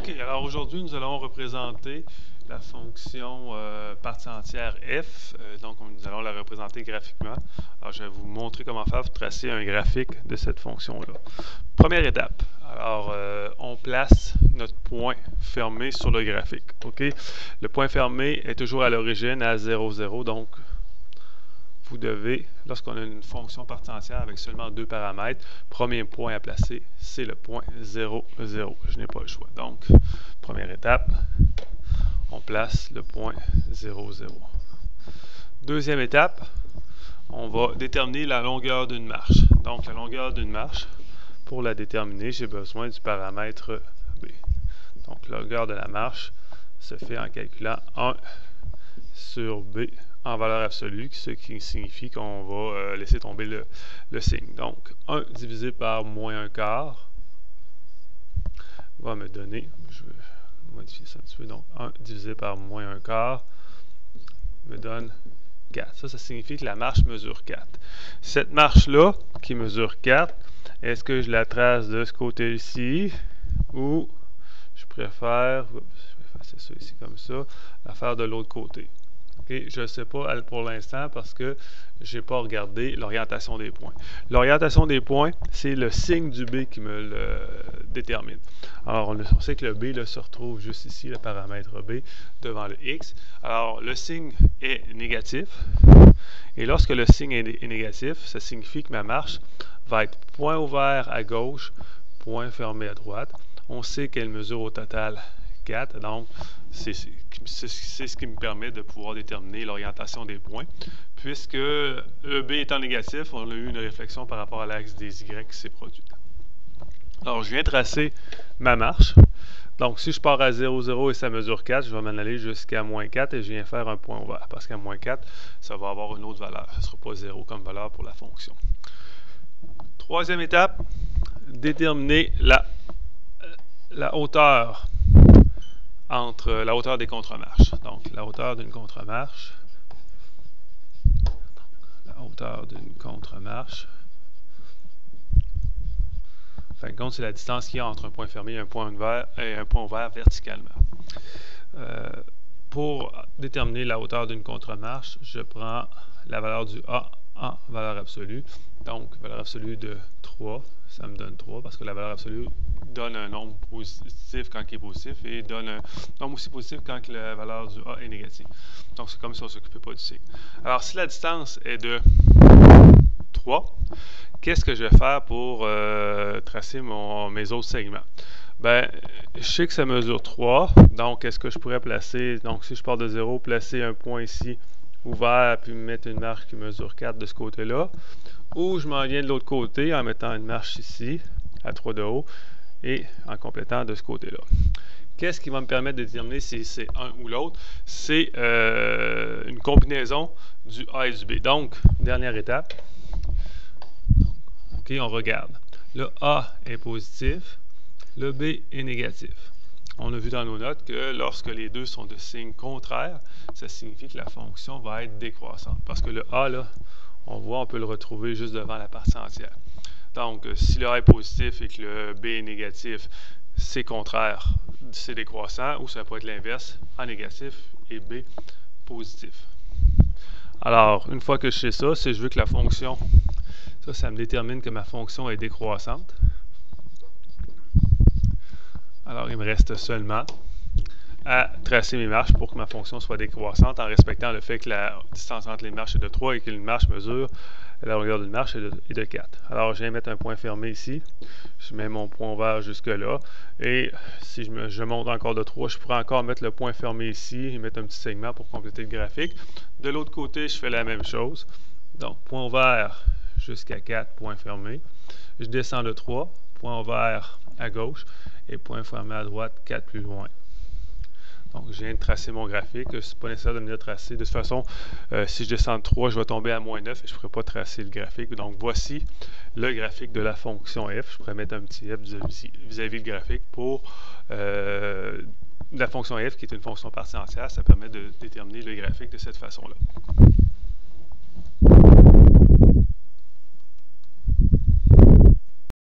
OK, alors aujourd'hui, nous allons représenter la fonction partie entière f. Donc, nous allons la représenter graphiquement. Alors, je vais vous montrer comment faire pour tracer un graphique de cette fonction-là. Première étape. Alors, on place notre point fermé sur le graphique. OK? Le point fermé est toujours à l'origine à 0, 0. Donc, vous devez, lorsqu'on a une fonction partie entière avec seulement deux paramètres, premier point à placer, c'est le point 0, 0. Je n'ai pas le choix. Donc, première étape, on place le point 0, 0. Deuxième étape, on va déterminer la longueur d'une marche. Donc, la longueur d'une marche, pour la déterminer, j'ai besoin du paramètre B. Donc, la longueur de la marche se fait en calculant 1 sur B en valeur absolue, ce qui signifie qu'on va laisser tomber le signe. Donc, 1 divisé par moins 1 quart va me donner, je vais modifier ça un petit peu, donc 1 divisé par moins 1 quart me donne 4. Ça signifie que la marche mesure 4. Cette marche-là, qui mesure 4, est-ce que je la trace de ce côté-ci ou je préfère, je vais effacer ça ici comme ça, la faire de l'autre côté? Okay, je ne sais pas pour l'instant parce que je n'ai pas regardé l'orientation des points. L'orientation des points, c'est le signe du B qui me le détermine. Alors, on sait que le B là, se retrouve juste ici, le paramètre B, devant le X. Alors, le signe est négatif. Et lorsque le signe est négatif, ça signifie que ma marche va être point ouvert à gauche, point fermé à droite. On sait qu'elle mesure au total 4, donc c'est ce qui me permet de pouvoir déterminer l'orientation des points. Puisque le B étant négatif, on a eu une réflexion par rapport à l'axe des Y qui s'est produite. Alors, je viens tracer ma marche. Donc, si je pars à 0, 0 et ça mesure 4, je vais m'en aller jusqu'à moins 4 et je viens faire un point ouvert. Parce qu'à moins 4, ça va avoir une autre valeur. Ce ne sera pas 0 comme valeur pour la fonction. Troisième étape, déterminer la hauteur entre la hauteur des contre-marches. Donc, la hauteur d'une contre-marche. La hauteur d'une contre-marche. En fin de compte, c'est la distance qu'il y a entre un point fermé et un point ouvert verticalement. Pour déterminer la hauteur d'une contre-marche, je prends la valeur du A en valeur absolue. Donc, valeur absolue de 3, ça me donne 3 parce que la valeur absolue donne un nombre positif quand il est positif et donne un nombre aussi positif quand la valeur du A est négative. Donc, c'est comme ça, on ne s'occupe pas du signe. Alors, si la distance est de 3, qu'est-ce que je vais faire pour tracer mes autres segments? Ben, je sais que ça mesure 3, donc est-ce que je pourrais placer, donc si je pars de 0, placer un point ici ouvert, puis mettre une marche qui mesure 4 de ce côté-là, ou je m'en viens de l'autre côté en mettant une marche ici, à 3 de haut, et en complétant de ce côté-là. Qu'est-ce qui va me permettre de déterminer si c'est un ou l'autre? C'est une combinaison du A et du B. Donc, dernière étape. OK, on regarde. Le A est positif, le B est négatif. On a vu dans nos notes que lorsque les deux sont de signe contraire, ça signifie que la fonction va être décroissante. Parce que le A, là, on peut le retrouver juste devant la partie entière. Donc, si le A est positif et que le B est négatif, c'est contraire, c'est décroissant, ou ça peut être l'inverse, A négatif et B positif. Alors, une fois que je sais ça, si je veux que la fonction, ça me détermine que ma fonction est décroissante. Alors, il me reste seulement à tracer mes marches pour que ma fonction soit décroissante en respectant le fait que la distance entre les marches est de 3 et qu'une marche mesure, la longueur d'une marche est de 4. Alors, je viens mettre un point fermé ici. Je mets mon point ouvert jusque-là. Et si je monte encore de 3, je pourrais encore mettre le point fermé ici et mettre un petit segment pour compléter le graphique. De l'autre côté, je fais la même chose. Donc, point ouvert jusqu'à 4, point fermé. Je descends de 3, point ouvert à gauche et point fermé à droite, 4 plus loin. Donc, je viens de tracer mon graphique. Ce n'est pas nécessaire de me le tracer. De toute façon, si je descends de 3, je vais tomber à moins 9 et je ne pourrai pas tracer le graphique. Donc, voici le graphique de la fonction f. Je pourrais mettre un petit f vis-à-vis le graphique pour la fonction f, qui est une fonction partie entière. Ça permet de déterminer le graphique de cette façon-là.